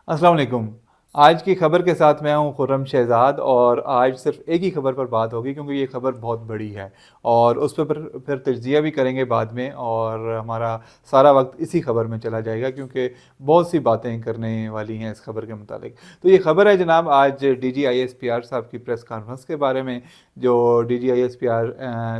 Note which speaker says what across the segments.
Speaker 1: अस्सलाम वालेकुम। आज की खबर के साथ मैं हूँ खुर्रम शहज़ाद और आज सिर्फ एक ही खबर पर बात होगी क्योंकि ये खबर बहुत बड़ी है और उस पे फिर तज्ज़िया भी करेंगे बाद में और हमारा सारा वक्त इसी खबर में चला जाएगा क्योंकि बहुत सी बातें करने वाली हैं इस खबर के मुतालिक। तो ये खबर है जनाब आज DGISPR साहब की प्रेस कॉन्फ्रेंस के बारे में। जो DGISPR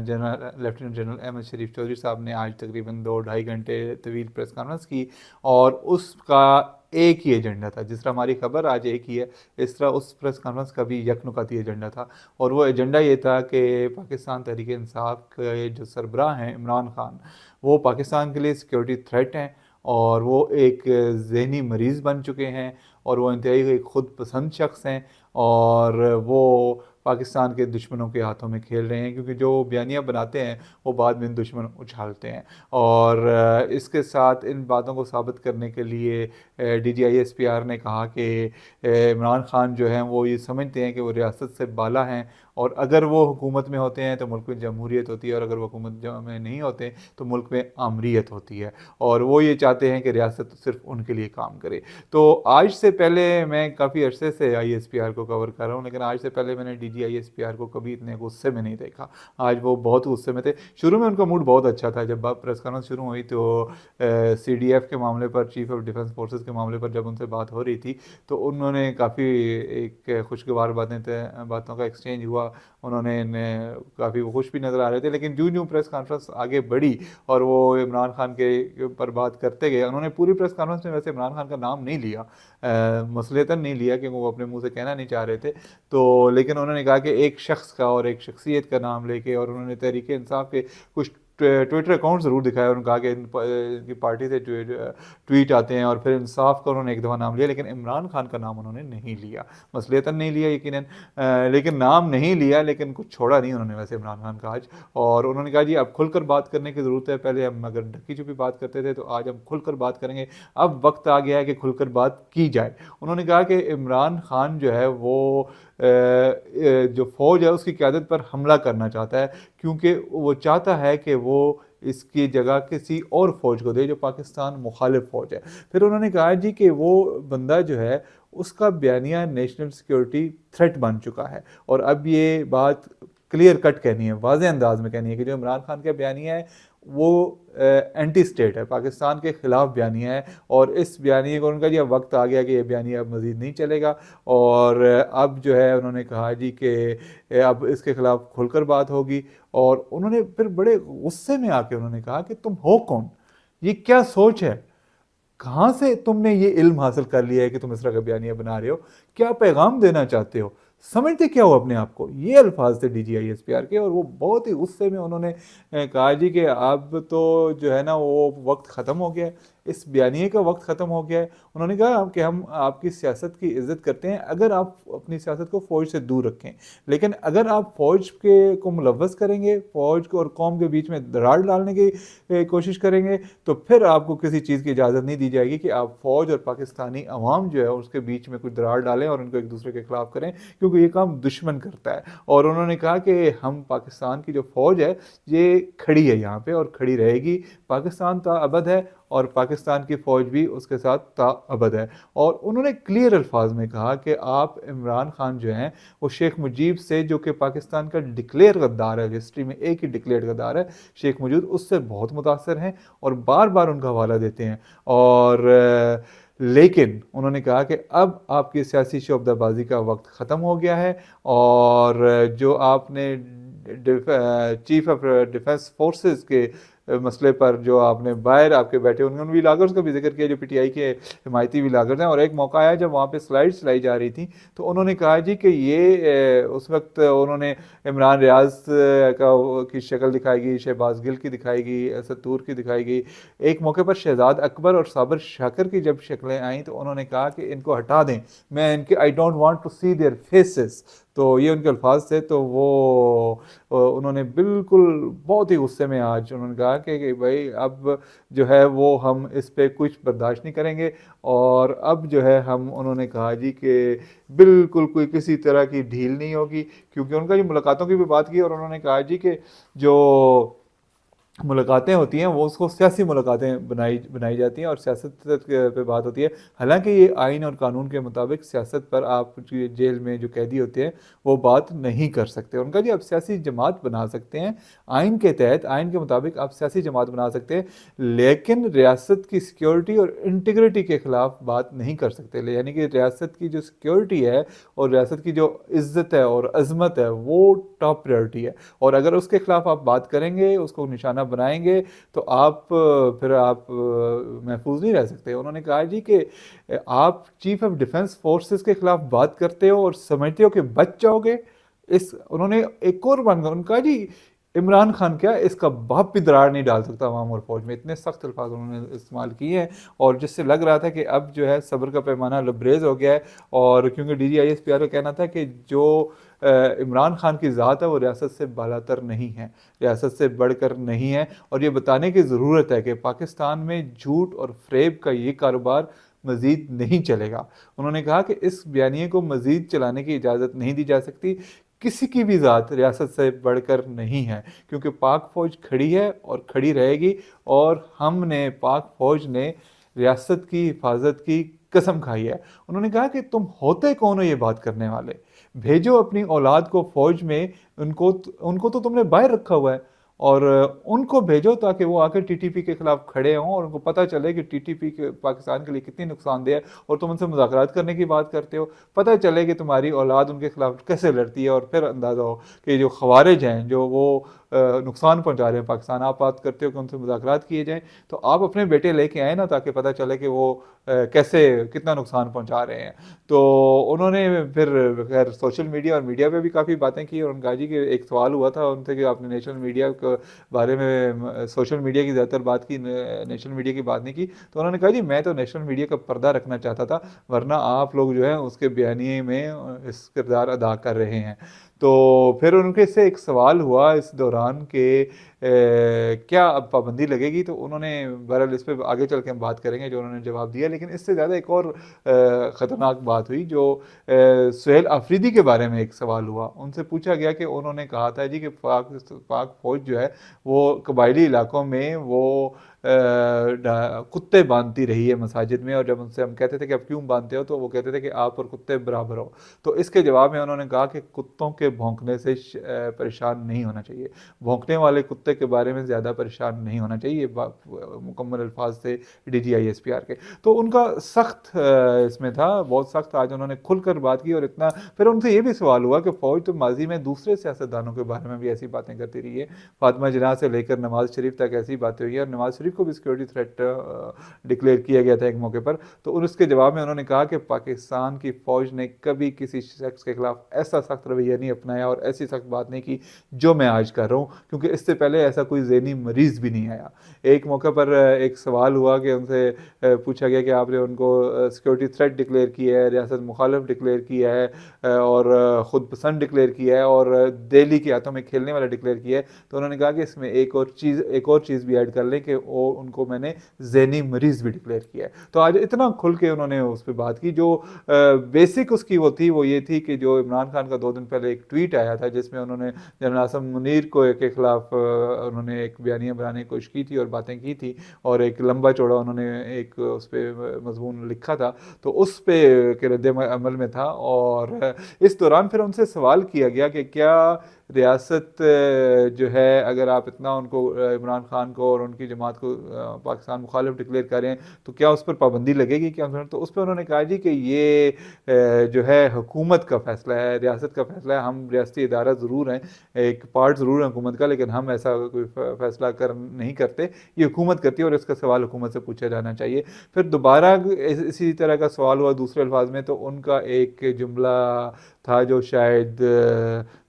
Speaker 1: general lieutenant general Ahmed Sharif Chaudhry साहब ने आज तकरीबन 2-2.5 घंटे तवील प्रेस कॉन्फ्रेंस की और उसका एक ही एजेंडा था। जिस तरह हमारी खबर आज एक ही है, इस तरह उस प्रेस कॉन्फ्रेंस का भी यकनुकाती एजेंडा था और वो एजेंडा ये था कि पाकिस्तान तहरीक इंसाफ के जो सरबराह हैं इमरान खान, वो पाकिस्तान के लिए सिक्योरिटी थ्रेट हैं और वो एक जहनी मरीज़ बन चुके हैं और वो इंतहाई एक खुद पसंद शख्स हैं और वो पाकिस्तान के दुश्मनों के हाथों में खेल रहे हैं क्योंकि जो बयानियाँ बनाते हैं वो बाद में दुश्मन उछालते हैं। और इसके साथ इन बातों को साबित करने के लिए DGISPR ने कहा कि इमरान खान जो हैं वो ये समझते हैं कि वो रियासत से बाला हैं और अगर वो हुकूमत में होते हैं तो मुल्क में जमहूरियत होती है और अगर वो हुकूमत में नहीं होते तो मुल्क में आमरीत होती है और वो ये चाहते हैं कि रियासत सिर्फ उनके लिए काम करे। तो आज से पहले मैं काफ़ी अरसे से ISPR को कवर कर रहा हूँ, लेकिन आज से पहले मैंने DGISPR को कभी इतने गुस्से में नहीं देखा। आज वो बहुत गुस्से में थे। शुरू में उनका मूड बहुत अच्छा था, जब प्रेस कॉन्फ्रेंस शुरू हुई तो CDF के मामले पर, चीफ ऑफ डिफेंस फोर्सेस के मामले पर जब उनसे बात हो रही थी तो उन्होंने काफ़ी एक खुशगवार बातों का एक्सचेंज हुआ। उन्होंने काफ़ी वो खुश भी नज़र आ रहे थे, लेकिन जूँ जूँ प्रेस कॉन्फ्रेंस आगे बढ़ी और वो इमरान खान के पर बात करते गए, उन्होंने पूरी प्रेस कॉन्फ्रेंस में वैसे इमरान खान का नाम नहीं लिया, मसलतन नहीं लिया क्योंकि वो अपने मुंह से कहना नहीं चाह रहे थे। तो लेकिन उन्होंने कहा कि एक शख्स का और एक शख्सियत का नाम लेके और उन्होंने तहरीक इंसाफ के कुछ ट्विटर अकाउंट ज़रूर दिखाया और उन्होंने कहा कि इनकी पार्टी से ट्वीट आते हैं और फिर इंसाफ का उन्होंने एक दफ़ा नाम लिया, लेकिन इमरान खान का नाम उन्होंने नहीं लिया। मसलियतन नहीं लिया यकीनन, लेकिन नाम नहीं लिया, लेकिन कुछ छोड़ा नहीं उन्होंने वैसे इमरान खान का आज। और उन्होंने कहा जी अब खुलकर बात करने की ज़रूरत है, पहले हम अगर ढकी छुपी बात करते थे तो आज हम खुलकर बात करेंगे, अब वक्त आ गया है कि खुलकर बात की जाए। उन्होंने कहा कि इमरान खान जो है वो जो फ़ौज है उसकी क़यादत पर हमला करना चाहता है क्योंकि वो चाहता है कि वो इसकी जगह किसी और फ़ौज को दे जो पाकिस्तान मुखालिफ फ़ौज है। फिर उन्होंने कहा जी कि वो बंदा जो है उसका बयानिया नेशनल सिक्योरिटी थ्रेट बन चुका है और अब ये बात क्लियर कट कहनी है, वाज़ेह अंदाज में कहनी है कि जो इमरान खान का बयानिया है वो एंटी स्टेट है, पाकिस्तान के ख़िलाफ़ बयानिया है और इस बयानिए को उनका यह वक्त आ गया कि ये बयानिया अब मज़ीद नहीं चलेगा। और अब जो है उन्होंने कहा जी कि अब इसके ख़िलाफ़ खुलकर बात होगी और उन्होंने फिर बड़े गुस्से में आके उन्होंने कहा कि तुम हो कौन, ये क्या सोच है, कहाँ से तुमने ये इल्म हासिल कर लिया है कि तुम इस तरह का बयानिया बना रहे हो, क्या पैगाम देना चाहते हो, समझते क्या हो अपने आप को। ये अल्फाज थे DGISPR के और वो बहुत ही गुस्से में उन्होंने कहा जी कि अब तो जो है ना वो वक्त ख़त्म हो गया है, इस बयानिए का वक्त ख़त्म हो गया है। उन्होंने कहा कि हम आपकी सियासत की इज़्ज़त करते हैं अगर आप अपनी सियासत को फ़ौज से दूर रखें, लेकिन अगर आप फ़ौज के को मुलव्वस करेंगे, फ़ौज को और कौम के बीच में दरार डालने की कोशिश करेंगे तो फिर आपको किसी चीज़ की इजाज़त नहीं दी जाएगी कि आप फ़ौज और पाकिस्तानी अवाम जो है उसके बीच में कुछ दरार डालें और उनको एक दूसरे के ख़िलाफ़ करें, क्योंकि ये काम दुश्मन करता है। और उन्होंने कहा कि हम पाकिस्तान की जो फ़ौज है ये खड़ी है यहाँ पे और खड़ी रहेगी, पाकिस्तान ताअबद है और पाकिस्तान की फ़ौज भी उसके साथ ताअबद है। और उन्होंने क्लियर अल्फाज में कहा कि आप इमरान खान जो हैं वो शेख मुजीब से, जो कि पाकिस्तान का डिक्लेयर गद्दार है, हिस्ट्री में एक ही डिक्लेयर गद्दार है शेख मुजीब, उससे बहुत मुतासर हैं और बार बार उनका हवाला देते हैं। और लेकिन उन्होंने कहा कि अब आपकी सियासी शोबदाबाजी का वक्त ख़त्म हो गया है और जो आपने चीफ ऑफ डिफेंस फोर्सेस के मसले पर जो आपने बाहर आपके बैठे उन्होंने व्लागर्स का भी जिक्र किया जो PTI के हिमायती व्लागर्स हैं। और एक मौका आया जब वहाँ पे स्लाइड्स चलाई जा रही थी तो उन्होंने कहा जी कि ये उस वक्त उन्होंने इमरान रियाज की शक्ल दिखाएगी, शहबाज गिल की दिखाएगी, असद तूर की दिखाएगी। एक मौके पर शहजाद अकबर और साबर शाकर की जब शक्लें आईं तो उन्होंने कहा कि इनको हटा दें, मैं इनके I don't want to see their faces. तो ये उनके अल्फाज थे। तो वो उन्होंने बिल्कुल बहुत ही गुस्से में आज उन्होंने कहा कि भाई अब जो है वो हम इस पर कुछ बर्दाश्त नहीं करेंगे और अब जो है हम, उन्होंने कहा जी कि बिल्कुल कोई किसी तरह की ढील नहीं होगी, क्योंकि उनका जो मुलाकातों की भी बात की और उन्होंने कहा जी कि जो मुलाकातें होती हैं वो उसको सियासी मुलाकातें बनाई बनाई जाती हैं और सियासत पे बात होती है। हालांकि ये आइन और कानून के मुताबिक सियासत पर आप जेल में जो कैदी होते हैं वो बात नहीं कर सकते। उनका जी आप सियासी जमात बना सकते हैं, आइन के तहत, आइन के मुताबिक आप सियासी जमात बना सकते हैं, लेकिन रियासत की सिक्योरिटी और इंटीग्रिटी के ख़िलाफ़ बात नहीं कर सकते। यानी कि रियासत की जो सिक्योरिटी है और रियासत की जो इज़्ज़त है और अज़मत है वो टॉप प्रायोरिटी है। और अगर उसके खिलाफ आप बात करेंगे, उसको निशाना बनाएंगे, तो आप फिर आप महफूज नहीं रह सकते। उन्होंने कहा जी कि आप चीफ ऑफ डिफेंस फोर्सेस के खिलाफ बात करते हो और समझते हो कि बच जाओगे। इस उन्होंने एक और बात उनका जी इमरान खान क्या इसका बाप भी दरार नहीं डाल सकता अवाम और फौज में, इतने सख्त अल्फाज उन्होंने इस्तेमाल किए हैं। और जिससे लग रहा था कि अब जो है सब्र का पैमाना लबरेज हो गया है। और क्योंकि DGISPR का कहना था कि जो इमरान खान की ज़ात है वो रियासत से बालातर नहीं है, रियासत से बढ़कर नहीं है। और ये बताने की ज़रूरत है कि पाकिस्तान में झूठ और फ्रेब का ये कारोबार मज़ीद नहीं चलेगा। उन्होंने कहा कि इस बयानिए को मज़ीद चलाने की इजाज़त नहीं दी जा सकती। किसी की भी ज़ात रियासत से बढ़कर नहीं है, क्योंकि पाक फ़ौज खड़ी है और खड़ी रहेगी। और हमने, पाक फ़ौज ने रियासत की हिफाजत की कसम खाई है। उन्होंने कहा कि तुम होते कौन हो ये बात करने वाले, भेजो अपनी औलाद को फ़ौज में, उनको उनको तो तुमने बाहर रखा हुआ है, और उनको भेजो ताकि वो आकर TTP के खिलाफ खड़े हों और उनको पता चले कि TTP के पाकिस्तान के लिए कितनी नुकसानदेह है। और तुम उनसे मुज़ाकरात करने की बात करते हो, पता चले कि तुम्हारी औलाद उनके खिलाफ कैसे लड़ती है, और फिर अंदाज़ा हो कि जो खवारिज हैं जो वो नुकसान पहुंचा रहे हैं पाकिस्तान, आप बात करते हो कि उनसे मुज़ाकरात किए जाएँ। तो आप अपने बेटे लेके आए ना, ताकि पता चले कि वो कैसे कितना नुकसान पहुंचा रहे हैं। तो उन्होंने फिर खैर सोशल मीडिया और मीडिया पे भी काफ़ी बातें की। और उनका जी कि एक सवाल हुआ था उनसे कि आपने नेशनल मीडिया के बारे में, सोशल मीडिया की ज़्यादातर बात की, नेशनल मीडिया की बात नहीं की। तो उन्होंने कहा जी मैं तो नेशनल मीडिया का पर्दा रखना चाहता था, वरना आप लोग जो है उसके बयानिए में इस किरदार अदा कर रहे हैं। तो फिर उनके से एक सवाल हुआ इस दौरान कि क्या अब पाबंदी लगेगी। तो उन्होंने, बहरहाल इस पर आगे चल के हम बात करेंगे जो उन्होंने जवाब दिया। लेकिन इससे ज़्यादा एक और ख़तरनाक बात हुई जो सुहेल आफरीदी के बारे में एक सवाल हुआ। उनसे पूछा गया कि उन्होंने कहा था जी कि पाक फ़ौज जो है वो कबायली इलाकों में वो कुत्ते बांधती रही है मसाजिद में, और जब उनसे हम कहते थे कि आप क्यों बांधते हो, तो वो कहते थे कि आप और कुत्ते बराबर हो। तो इसके जवाब में उन्होंने कहा कि कुत्तों के भौंकने से परेशान नहीं होना चाहिए, भौंकने वाले कुत्ते के बारे में ज़्यादा परेशान नहीं होना चाहिए। ये मुकम्मल अल्फाज थे DGISPR के। तो उनका सख्त इसमें था, बहुत सख्त। आज उन्होंने खुलकर बात की। और इतना फिर उनसे ये भी सवाल हुआ कि फ़ौज तो माजी में दूसरे सियासतदानों के बारे में भी ऐसी बातें करती रही है, फातिमा जिन्ना से लेकर नवाज़ शरीफ तक ऐसी बातें हुई है, और नवाज़ शरीफ को भी सिक्योरिटी थ्रेट डिक्लेयर किया गया था एक मौके पर। तो उसके जवाब में उन्होंने कहा कि पाकिस्तान की फ़ौज ने कभी किसी शख्स के खिलाफ ऐसा सख्त रवैया नहीं अपनाया और ऐसी सख्त बात नहीं की जो मैं आज कर रहा हूँ, क्योंकि इससे पहले ऐसा कोई ज़हनी मरीज़ भी नहीं आया। एक मौके पर एक सवाल हुआ कि उनसे पूछा गया कि आपने उनको सिक्योरिटी थ्रेट डिक्लेयर किया है, रियासत मुखालिफ डिक्लेयर किया है, और ख़ुद पसंद डिक्लेयर किया है, और दिल्ली के हाथों में खेलने वाला डिक्लेयर किया है। तो उन्होंने कहा कि इसमें एक और चीज़ भी ऐड कर लें कि वो उनको मैंने ज़हनी मरीज़ भी डिक्लेयर किया है। तो आज इतना खुल के उन्होंने उस पर बात की। जो बेसिक उसकी वो ये थी कि जो इमरान खान का 2 दिन पहले एक ट्वीट आया था जिसमें उन्होंने जनरल आसिम मुनीर को के खिलाफ उन्होंने एक बयानिया बनाने की कोशिश की थी और बातें की थी, और एक लंबा चौड़ा उन्होंने एक उस पर मजमून लिखा था, तो उस पे के रद्द अमल में था। और इस दौरान फिर उनसे सवाल किया गया कि क्या रियासत जो है, अगर आप इतना उनको इमरान खान को और उनकी जमात को पाकिस्तान मुखालिफ डिक्लेयर करें, तो क्या उस पर पाबंदी लगेगी क्या? तो उस पर उन्होंने कहा जी कि ये जो है हुकूमत का फ़ैसला है, रियासत का फ़ैसला है। हम रियासती इदारा ज़रूर हैं, एक पार्ट ज़रूर है हुकूमत का, लेकिन हम ऐसा कोई फ़ैसला कर नहीं करते, ये हुकूमत करती है और इसका सवाल हुकूमत से पूछा जाना चाहिए। फिर दोबारा इसी तरह का सवाल हुआ दूसरे अल्फाज में, तो उनका एक जुमला था जो शायद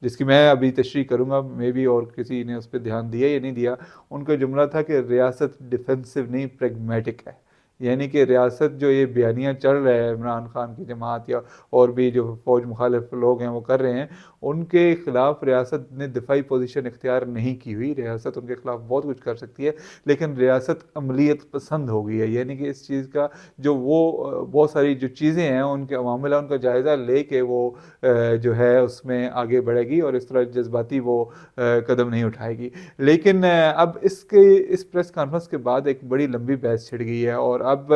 Speaker 1: जिसकी मैं अभी तशरीह करूँगा, मे बी और किसी ने उस पर ध्यान दिया या नहीं दिया। उनका जुमला था कि रियासत डिफेंसिव नहीं प्रैग्मेटिक है। यानी कि रियासत जो ये बयानियाँ चल रहा है इमरान खान की जमात या और भी जो फ़ौज मुखालिफ लोग हैं वो कर रहे हैं, उनके ख़िलाफ़ रियासत ने दिफाई पोजीशन इख्तियार नहीं की हुई। रियासत उनके ख़िलाफ़ बहुत कुछ कर सकती है, लेकिन रियासत अमलीयत पसंद हो गई है, यानी कि इस चीज़ का जो वो बहुत सारी जो चीज़ें हैं, उनके अवामिल उनका जायज़ा लेके वो जो है उसमें आगे बढ़ेगी और इस तरह जज़्बाती वो कदम नहीं उठाएगी। लेकिन अब इस प्रेस कॉन्फ्रेंस के बाद एक बड़ी लंबी बहस छिड़ गई है और अब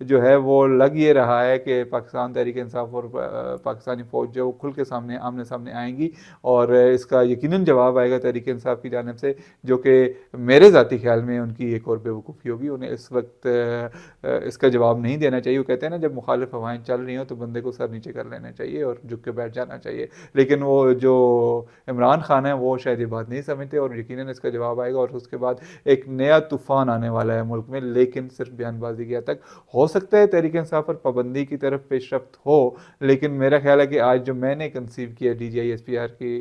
Speaker 1: जो है वो लग ये रहा है कि पाकिस्तान तहरीक-ए-इंसाफ और पाकिस्तानी फ़ौज जो खुल के सामने आमने-सामने आएँगी और इसका यकीनन जवाब आएगा तहरीक-ए-इंसाफ की जानिब से, जो कि मेरे ज़ाती ख़्याल में उनकी एक और बेवकूफ़ी होगी। उन्हें इस वक़्त इसका जवाब नहीं देना चाहिए। वो कहते हैं ना, जब मुखालिफ हवाएँ चल रही हों तो बंदे को सर नीचे कर लेना चाहिए और झुक के बैठ जाना चाहिए। लेकिन वो जो इमरान खान है वो शायद ये बात नहीं समझते और यकीनन इसका जवाब आएगा और उसके बाद एक नया तूफ़ान आने वाला है मुल्क में, लेकिन सिर्फ बयानबाजी की हद तक। हो सकता है तहरीक इंसाफ पर पाबंदी की तरफ पेशरफ्त हो, लेकिन मेरा ख्याल है कि आज जो मैंने कंसीव किया DGI-SPR की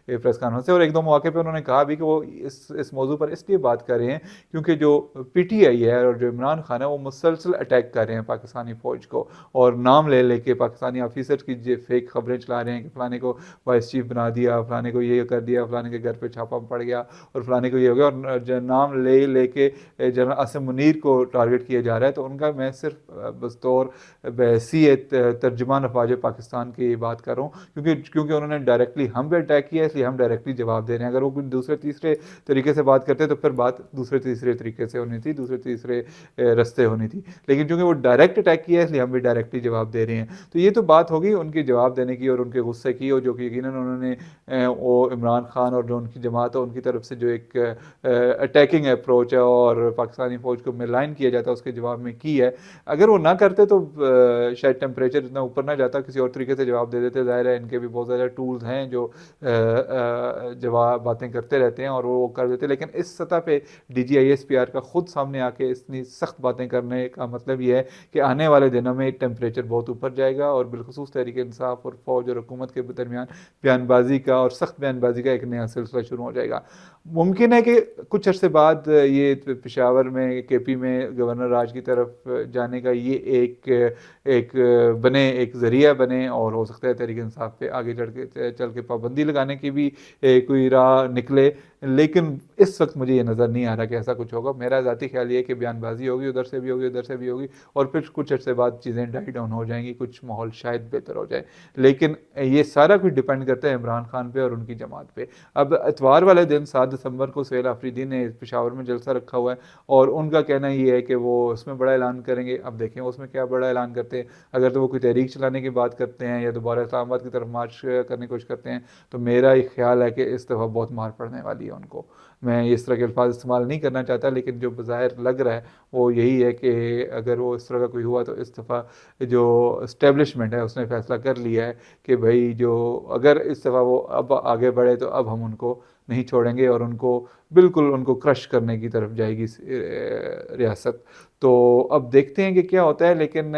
Speaker 1: प्रेस कॉन्फ्रेंस से, और एक दो मौके पर उन्होंने कहा भी कि वो इस मौजू पर इसलिए बात कर रहे हैं क्योंकि जो PTI है और जो इमरान खान है वो मुसलसल अटैक कर रहे हैं पाकिस्तानी फ़ौज को और नाम ले लेके पाकिस्तानी ऑफिसर की जो फेक खबरें चला रहे हैं कि फ़लाने को वाइस चीफ बना दिया, फ़लाने को ये कर दिया, फ़लाने के घर पे छापा पड़ गया और फ़लाने को ये हो गया, और नाम ले लेके जनरल आसिम मुनीर को टारगेट किया जा रहा है। तो उनका मैं सिर्फ बतौर बहसीत तर्जुमान अफवाज पाकिस्तान की बात कर रहा हूँ, क्योंकि उन्होंने डायरेक्टली हम पे अटैक किया, इसलिए हम डायरेक्टली जवाब दे रहे हैं। अगर वो कुछ दूसरे तीसरे तरीके से बात करते तो फिर बात दूसरे तीसरे तरीके से होनी थी, दूसरे तीसरे रास्ते होनी थी, लेकिन चूंकि वो डायरेक्ट अटैक किया है इसलिए हम भी डायरेक्टली जवाब दे रहे हैं। तो ये तो बात होगी उनके जवाब देने की और उनके गुस्से की, और जो कि यकीनन उन्होंने वो इमरान खान और जो उनकी जमात है उनकी तरफ से जो एक अटैकिंग अप्रोच है और पाकिस्तानी फ़ौज को मिलाइन किया जाता है उसके जवाब में की है। अगर वो ना करते तो शायद टेम्परेचर इतना ऊपर ना जाता, किसी और तरीके से जवाब दे देते। ज़ाहिर है इनके भी बहुत ज़्यादा टूल्स हैं जो जवाब बातें करते रहते हैं और वो कर देते, लेकिन इस सतह पे DGI-SPR का खुद सामने आके इतनी सख्त बातें करने का मतलब ये है कि आने वाले दिनों में टेम्परेचर बहुत ऊपर जाएगा और बिलखुसूस तहरीक इंसाफ और फ़ौज और हुकूमत के दरमियान बयानबाजी का और सख्त बयानबाजी का एक नया सिलसिला शुरू हो जाएगा। मुमकिन है कि कुछ अरसे बाद ये पेशावर में KP में गवर्नर राज की तरफ जाने का ये एक बने, एक ज़रिया बने, और हो सकता है तहरीक इंसाफ पे आगे चल के पाबंदी लगाने की भी कोई राह निकले। लेकिन इस वक्त मुझे ये नज़र नहीं आ रहा कि ऐसा कुछ होगा। मेरा ज़ाती ख्याल ये है कि बयानबाजी होगी, उधर से भी होगी, उधर से भी होगी, और फिर कुछ अर्से बाद चीज़ें डाई डाउन हो जाएंगी, कुछ माहौल शायद बेहतर हो जाए। लेकिन ये सारा कुछ डिपेंड करता है इमरान खान पे और उनकी जमात पे। अब इतवार वाले दिन 7 दिसंबर को सुहेल आफरीदी ने पेशावर में जलसा रखा हुआ है और उनका कहना ये है कि वो उसमें बड़ा ऐलान करेंगे। अब देखें उसमें क्या बड़ा ऐलान करते हैं। अगर तो वो कोई तहरीक चलाने की बात करते हैं या दोबारा इस्लामाबाद की तरफ मार्च करने की कोशिश करते हैं, तो मेरा एक ख्याल है कि इस दफ़ा बहुत मार पड़ने वाली है उनको। मैं इस तरह के अल्फाज इस्तेमाल नहीं करना चाहता, लेकिन जो बज़ाहिर लग रहा है वो यही है कि अगर वो इस तरह का कोई हुआ तो इस दफ़ा जो इस्टेब्लिशमेंट है उसने फैसला कर लिया है कि भाई जो अगर इस दफ़ा वो अब आगे बढ़े तो अब हम उनको नहीं छोड़ेंगे और बिल्कुल उनको क्रश करने की तरफ जाएगी रियासत। तो अब देखते हैं कि क्या होता है, लेकिन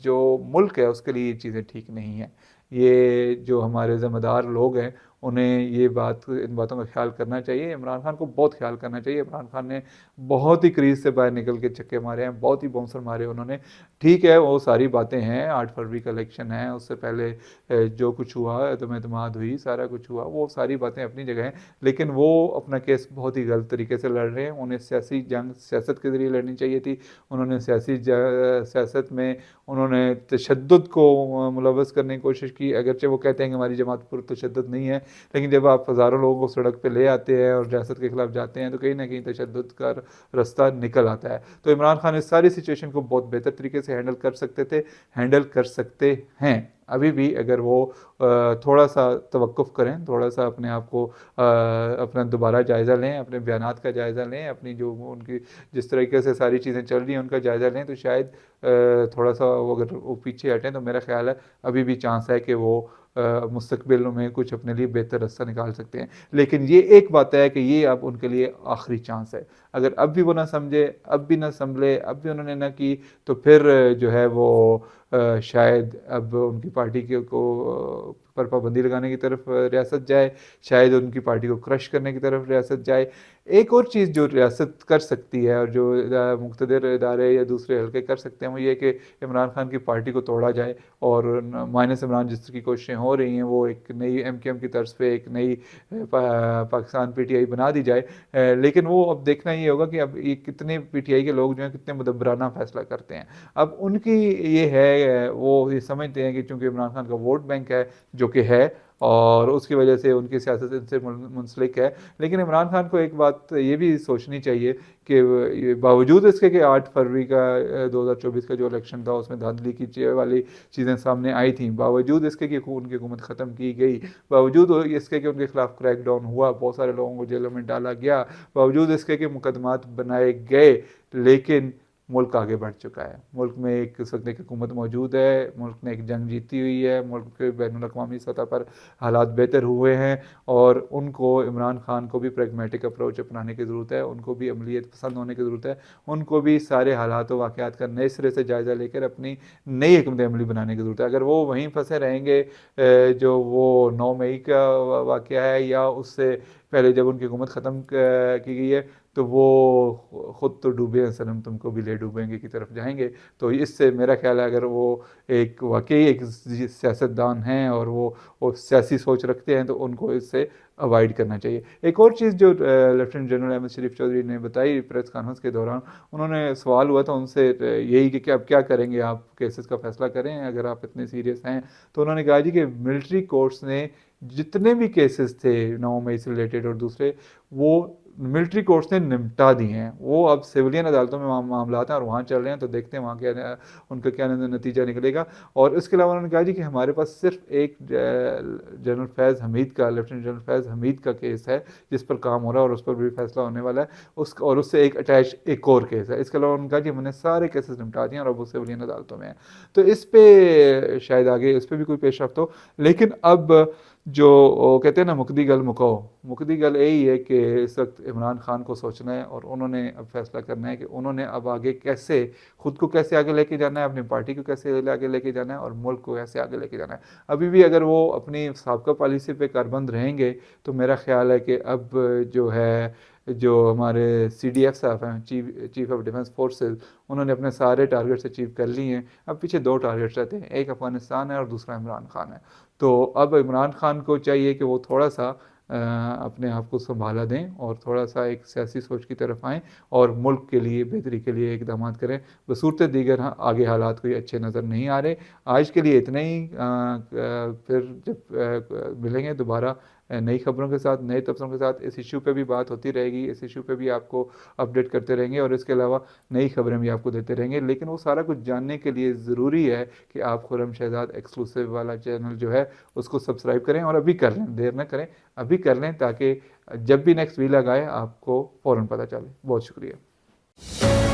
Speaker 1: जो मुल्क है उसके लिए ये चीज़ें ठीक नहीं हैं। ये जो हमारे ज़िम्मेदार लोग हैं उन्हें इन बातों का ख्याल करना चाहिए। इमरान खान को बहुत ख्याल करना चाहिए। इमरान खान ने बहुत ही क्रीज से बाहर निकल के छक्के मारे हैं, बहुत ही बाउंसर मारे उन्होंने। ठीक है, वो सारी बातें हैं, 8 फरवरी का इलेक्शन है, उससे पहले जो कुछ हुआ तो एतमाद हुई, सारा कुछ हुआ, वो सारी बातें अपनी जगह हैं, लेकिन वो अपना केस बहुत ही गलत तरीके से लड़ रहे हैं। उन्हें सियासी जंग सियासत के ज़रिए लड़नी चाहिए थी। उन्होंने सियासत में उन्होंने तशद्दुद को मुलव्वस करने की कोशिश की। अगरचे वो कहते हैं कि हमारी जमात पर तशद्दुद नहीं है, लेकिन जब आप हज़ारों लोगों को सड़क पे ले आते हैं और रियासत के खिलाफ जाते हैं तो कहीं ना कहीं तशद्दुद का रास्ता निकल आता है। तो इमरान खान इस सारी सिचुएशन को बहुत बेहतर तरीके से हैंडल कर सकते थे, हैंडल कर सकते हैं अभी भी, अगर वो थोड़ा सा तवक्कुफ़ करें, थोड़ा सा अपने आप को अपना दोबारा जायज़ा लें, अपने बयानात का जायज़ा लें, अपनी जो उनकी जिस तरीके से सारी चीज़ें चल रही हैं उनका जायज़ा लें, तो शायद थोड़ा सा अगर वो पीछे हटें तो मेरा ख्याल है अभी भी चांस है कि वो मुस्तकबिल में कुछ अपने लिए बेहतर रास्ता निकाल सकते हैं। लेकिन ये एक बात है कि ये अब उनके लिए आखिरी चांस है। अगर अब भी वो ना समझे, अब भी ना संभले, अब भी उन्होंने ना की, तो फिर जो है वो शायद अब उनकी पार्टी के पर पाबंदी लगाने की तरफ रियासत जाए, शायद उनकी पार्टी को क्रश करने की तरफ रियासत जाए। एक और चीज़ जो रियासत कर सकती है और जो मुक़्तदर इदारे या दूसरे हल्के कर सकते हैं, वो ये कि इमरान खान की पार्टी को तोड़ा जाए और माइनस इमरान जिस की कोशिशें हो रही हैं, वो एक नई एमकेएम की तर्ज पे एक नई पाकिस्तान पीटीआई बना दी जाए। लेकिन वो अब देखना ये होगा कि अब ये कितने पीटीआई के लोग जो हैं कितने मुदब्बराना फैसला करते हैं। अब उनकी ये है, वो ये समझते हैं कि चूँकि इमरान खान का वोट बैंक है, जो कि है, और उसकी वजह से उनकी सियासत इनसे मुंसलिक है। लेकिन इमरान खान को एक बात ये भी सोचनी चाहिए कि बावजूद इसके कि 8 फरवरी का 2024 का जो इलेक्शन था उसमें धांधली की वाली चीज़ें सामने आई थी, बावजूद इसके कि उनकी हुकूमत ख़त्म की गई, बावजूद इसके कि उनके खिलाफ क्रैकडाउन हुआ, बहुत सारे लोगों को जेलों में डाला गया, बावजूद इसके कि मुकदमात बनाए गए, लेकिन मुल्क आगे बढ़ चुका है। मुल्क में एक इस वक्त एक हुकूमत मौजूद है, मुल्क ने एक जंग जीती हुई है, मुल्क के बैनुल-अक़वामी सतह पर हालात बेहतर हुए हैं और उनको इमरान खान को भी प्रैग्मेटिक अप्रोच अपनाने की ज़रूरत है, उनको भी अमलीयत पसंद होने की ज़रूरत है, उनको भी सारे हालात व वाक़यात का नए सिरे से जायज़ा लेकर अपनी नई हिकमत अमली बनाने की ज़रूरत है। अगर वो वहीं फंसे रहेंगे, जो वो 9 मई का वाक़या है या उससे पहले जब उनकी हुकूमत ख़त्म की गई है, तो वो ख़ुद तो डूबे हैं सनम तुमको भी ले डूबेंगे की तरफ जाएंगे। तो इससे मेरा ख्याल है अगर वो एक वाकई एक सियासतदान हैं और वो सियासी सोच रखते हैं, तो उनको इससे अवॉइड करना चाहिए। एक और चीज़ जो लेफ्टिनेंट जनरल अहमद शरीफ चौधरी ने बताई प्रेस कॉन्फ्रेंस के दौरान, उन्होंने सवाल हुआ था उनसे यही कि अब क्या करेंगे, आप केसेस का फैसला करें अगर आप इतने सीरियस हैं। तो उन्होंने कहा जी कि मिलिट्री कोर्ट्स ने जितने भी केसेस थे 9 मई से रिलेटेड और दूसरे, वो मिलिट्री कोर्ट्स ने निपटा दिए हैं। वो अब सिविलियन अदालतों में मामलात हैं और वहाँ चल रहे हैं, तो देखते हैं वहाँ क्या उनका क्या नतीजा निकलेगा। और इसके अलावा उन्होंने कहा जी कि हमारे पास सिर्फ एक जनरल फैज़ हमीद का, लेफ्टिनेंट जनरल फैज़ हमीद का केस है जिस पर काम हो रहा है और उस पर भी फैसला होने वाला है, और उससे एक अटैच एक और केस है। इसके अलावा उन्होंने कहा कि हमने सारे केसेस निपटा दिए हैं और अब वो सिविलियन अदालतों में हैं। तो इस पर शायद आगे इस पर भी कोई पेशरफ्त हो। लेकिन अब जो कहते हैं ना, मुकदी गल मुकाओ, मुकदी गल यही है कि इस वक्त इमरान खान को सोचना है और उन्होंने अब फैसला करना है कि उन्होंने अब आगे कैसे ख़ुद को कैसे आगे लेके जाना है, अपनी पार्टी को कैसे आगे लेके जाना है और मुल्क को कैसे आगे लेके जाना है। अभी भी अगर वो अपनी साबका पॉलिसी पे कारबंद रहेंगे, तो मेरा ख्याल है कि अब जो है, जो हमारे CDF साहब हैं, चीफ ऑफ डिफेंस फोर्सेस, उन्होंने अपने सारे टारगेट्स अचीव कर लिए हैं। अब पीछे 2 टारगेट्स रहते हैं, एक अफ़गानिस्तान है और दूसरा इमरान खान है। तो अब इमरान खान को चाहिए कि वो थोड़ा-सा अपने आप को संभाला दें और थोड़ा-सा एक सियासी सोच की तरफ आएँ और मुल्क के लिए बेहतरी के लिए इक़दामात करें। बसूरत दीगर आगे हालात कोई अच्छे नज़र नहीं आ रहे। आज के लिए इतना ही। फिर जब मिलेंगे दोबारा नई खबरों के साथ, नए तबसरों के साथ, इस इशू पे भी बात होती रहेगी, इस इशू पे भी आपको अपडेट करते रहेंगे और इसके अलावा नई खबरें भी आपको देते रहेंगे। लेकिन वो सारा कुछ जानने के लिए ज़रूरी है कि आप खुर्रम शहज़ाद एक्सक्लूसिव वाला चैनल जो है उसको सब्सक्राइब करें और अभी कर लें, देर ना करें, अभी कर लें, ताकि जब भी नेक्स्ट वीलॉग आए आपको फ़ौरन पता चले। बहुत शुक्रिया।